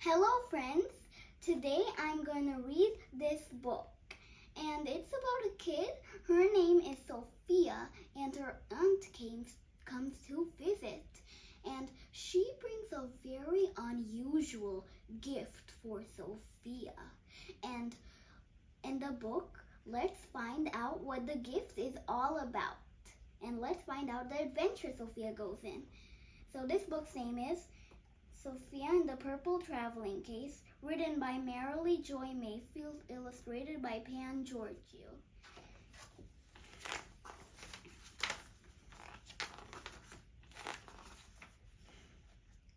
Hello friends, today I'm going to read this book and it's about a kid. Her name is Sophia and her aunt comes to visit and she brings a very unusual gift for Sophia. And in the book, let's find out what the gift is all about and let's find out the adventure Sophia goes in. So this book's name is Sophia and the Purple Traveling Case, written by Marilee Joy Mayfield, illustrated by Georgiou.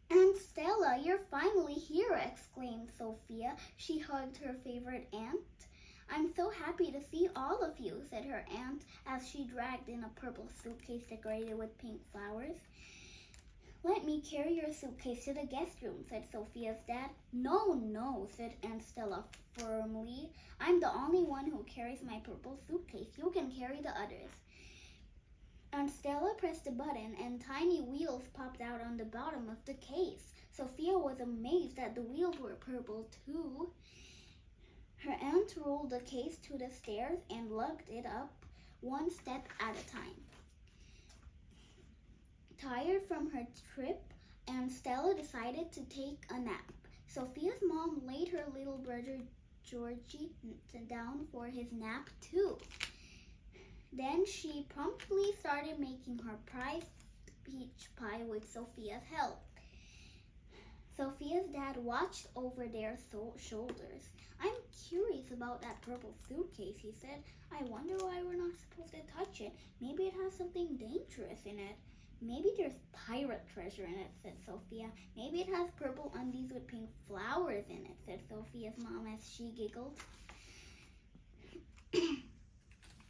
"Aunt Stella, you're finally here," exclaimed Sophia. She hugged her favorite aunt. "I'm so happy to see all of you," said her aunt as she dragged in a purple suitcase decorated with pink flowers. "Let me carry your suitcase to the guest room," said Sophia's dad. No, said Aunt Stella firmly. "I'm the only one who carries my purple suitcase. You can carry the others." Aunt Stella pressed a button and tiny wheels popped out on the bottom of the case. Sophia was amazed that the wheels were purple too. Her aunt rolled the case to the stairs and lugged it up one step at a time. Tired from her trip, Aunt Stella decided to take a nap. Sophia's mom laid her little brother Georgiou down for his nap too. Then she promptly started making her prized peach pie with Sophia's help. Sophia's dad watched over their shoulders. "I'm curious about that purple suitcase," he said. "I wonder why we're not supposed to touch it. Maybe it has something dangerous in it." "Maybe there's pirate treasure in it," said Sophia. "Maybe it has purple undies with pink flowers in it," said Sophia's mom as she giggled.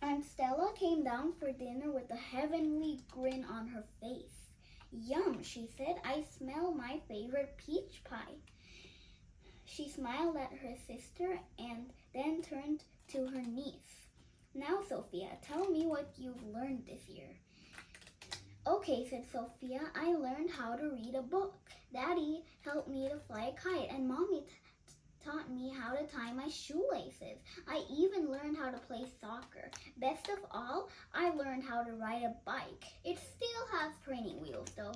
Aunt Stella came down for dinner with a heavenly grin on her face. "Yum," she said. "I smell my favorite peach pie." She smiled at her sister and then turned to her niece. "Now, Sophia, tell me what you've learned this year." "Okay," said Sophia. "I learned how to read a book. Daddy helped me to fly a kite, and Mommy taught me how to tie my shoelaces. I even learned how to play soccer. Best of all, I learned how to ride a bike. It still has training wheels, though."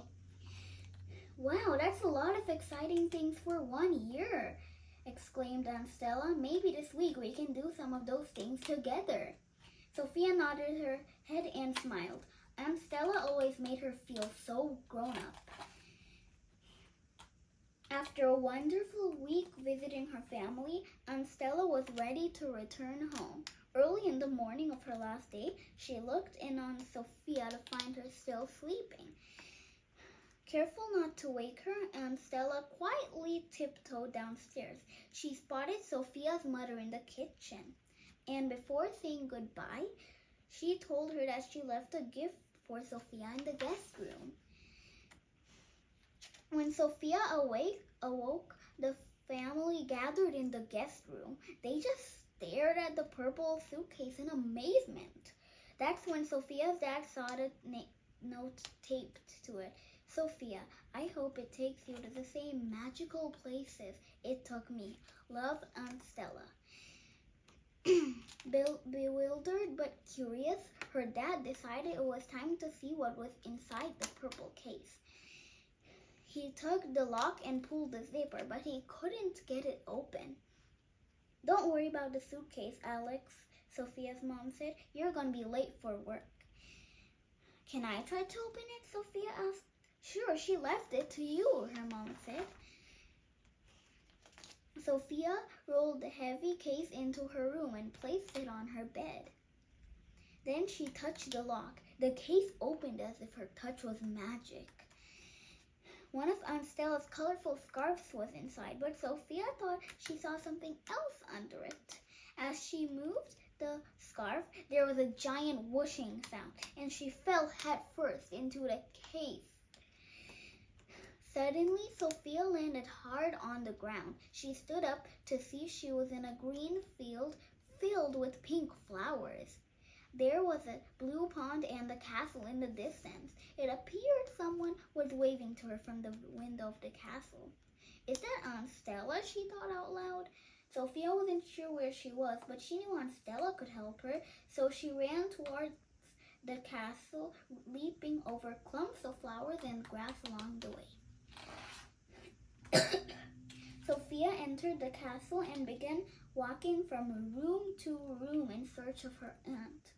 "Wow, that's a lot of exciting things for 1 year," exclaimed Aunt Stella. "Maybe this week we can do some of those things together." Sophia nodded her head and smiled. Aunt Stella always made her feel so grown up. After a wonderful week visiting her family, Aunt Stella was ready to return home. Early in the morning of her last day, she looked in on Sophia to find her still sleeping. Careful not to wake her, Aunt Stella quietly tiptoed downstairs. She spotted Sophia's mother in the kitchen, and before saying goodbye, she told her that she left a gift for Sophia in the guest room. When Sophia awoke, the family gathered in the guest room. They just stared at the purple suitcase in amazement. That's when Sophia's dad saw the note taped to it. "Sophia, I hope it takes you to the same magical places it took me. Love, Aunt Stella." Bewildered but curious, her dad decided it was time to see what was inside the purple case. He tugged the lock and pulled the zipper, but he couldn't get it open. "Don't worry about the suitcase, Alex," Sophia's mom said. "You're going to be late for work." "Can I try to open it?" Sophia asked. "Sure, she left it to you," her mom said. Sophia rolled the heavy case into her room and placed it on her bed. Then she touched the lock. The case opened as if her touch was magic. One of Aunt Stella's colorful scarves was inside, but Sophia thought she saw something else under it. As she moved the scarf, there was a giant whooshing sound, and she fell headfirst into the case. Suddenly, Sophia landed hard on the ground. She stood up to see she was in a green field filled with pink flowers. There was a blue pond and a castle in the distance. It appeared someone was waving to her from the window of the castle. Is that Aunt Stella? She thought out loud. Sophia wasn't sure where she was, but she knew Aunt Stella could help her, so she ran towards the castle, leaping over clumps of flowers and grass along the way. Sophia entered the castle and began walking from room to room in search of her aunt.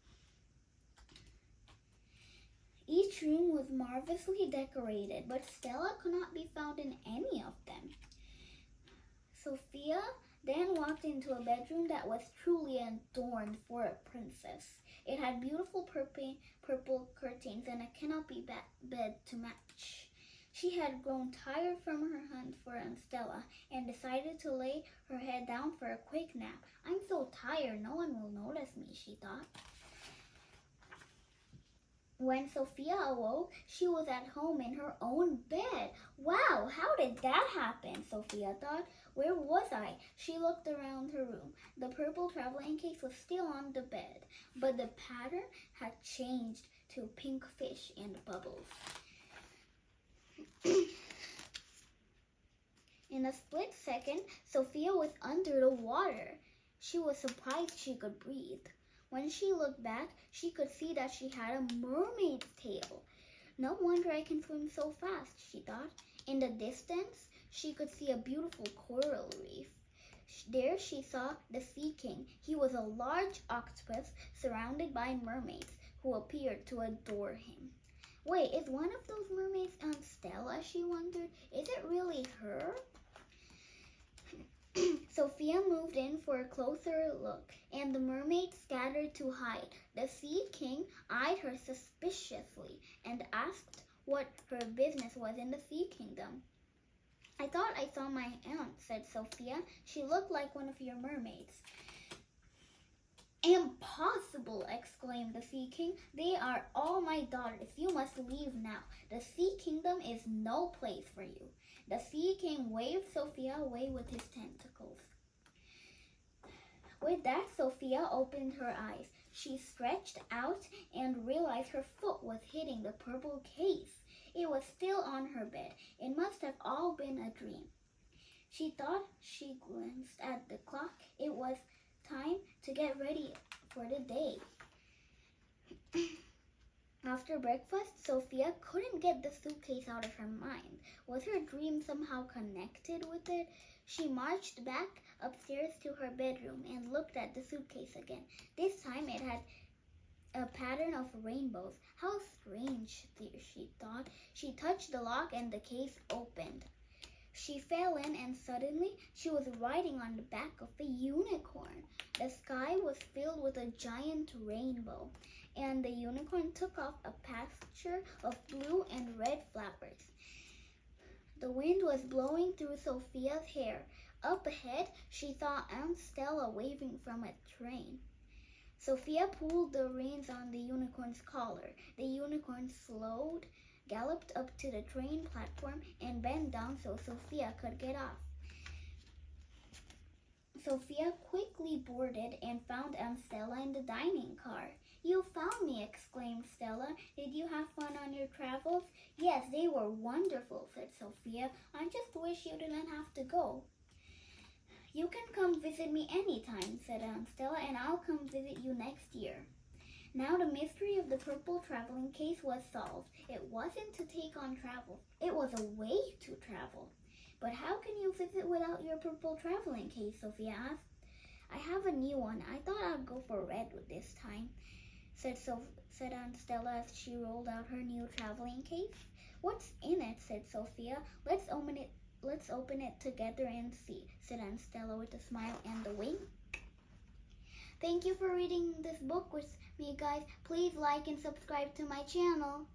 Each room was marvelously decorated, but Stella could not be found in any of them. Sophia then walked into a bedroom that was truly adorned for a princess. It had beautiful purple curtains and a canopy bed to match. She had grown tired from her hunt for Aunt Stella and decided to lay her head down for a quick nap. I'm so tired, no one will notice me, she thought. When Sophia awoke, she was at home in her own bed. Wow, how did that happen? Sophia thought. Where was I? She looked around her room. The purple traveling case was still on the bed, but the pattern had changed to pink fish and bubbles. In a split second, Sophia was under the water. She was surprised she could breathe. When she looked back, she could see that she had a mermaid's tail. No wonder I can swim so fast, she thought. In the distance, she could see a beautiful coral reef. There she saw the Sea King. He was a large octopus surrounded by mermaids who appeared to adore him. Wait, is one of those mermaids Aunt Stella, she wondered? Is it really her? Sophia moved in for a closer look, and the mermaids scattered to hide. The Sea King eyed her suspiciously and asked what her business was in the Sea Kingdom. I thought I saw my aunt, said Sophia. She looked like one of your mermaids. Impossible, exclaimed the Sea King. They are all my daughters. You must leave now. The Sea Kingdom is no place for you. The Sea King waved Sophia away with his tentacles. With that, Sophia opened her eyes. She stretched out and realized her foot was hitting the purple case. It was still on her bed. It must have all been a dream. She thought. She glanced at the clock. It was time to get ready for the day. After breakfast, Sophia couldn't get the suitcase out of her mind. Was her dream somehow connected with it? She marched back upstairs to her bedroom and looked at the suitcase again. This time it had a pattern of rainbows. How strange, she thought. She touched the lock and the case opened. She fell in and suddenly she was riding on the back of a unicorn. The sky was filled with a giant rainbow, and the unicorn took off a pasture of blue and red flowers. The wind was blowing through Sophia's hair. Up ahead, she saw Aunt Stella waving from a train. Sophia pulled the reins on the unicorn's collar. The unicorn slowed, galloped up to the train platform, and bent down so Sophia could get off. Sophia quickly boarded and found Aunt Stella in the dining car. You found me, exclaimed Stella. Did you have fun on your travels? Yes, they were wonderful, said Sophia. I just wish you didn't have to go. You can come visit me anytime, said Aunt Stella, and I'll come visit you next year. Now the mystery of the purple traveling case was solved. It wasn't to take on travel. It was a way to travel. But how can you visit without your purple traveling case? Sophia asked. I have a new one. I thought I'd go for red with this time, said Aunt Stella as she rolled out her new traveling case. What's in it? Said Sophia. Let's open it together and see, said Aunt Stella with a smile and a wink. Thank you for reading this book with me, guys. Please like and subscribe to my channel.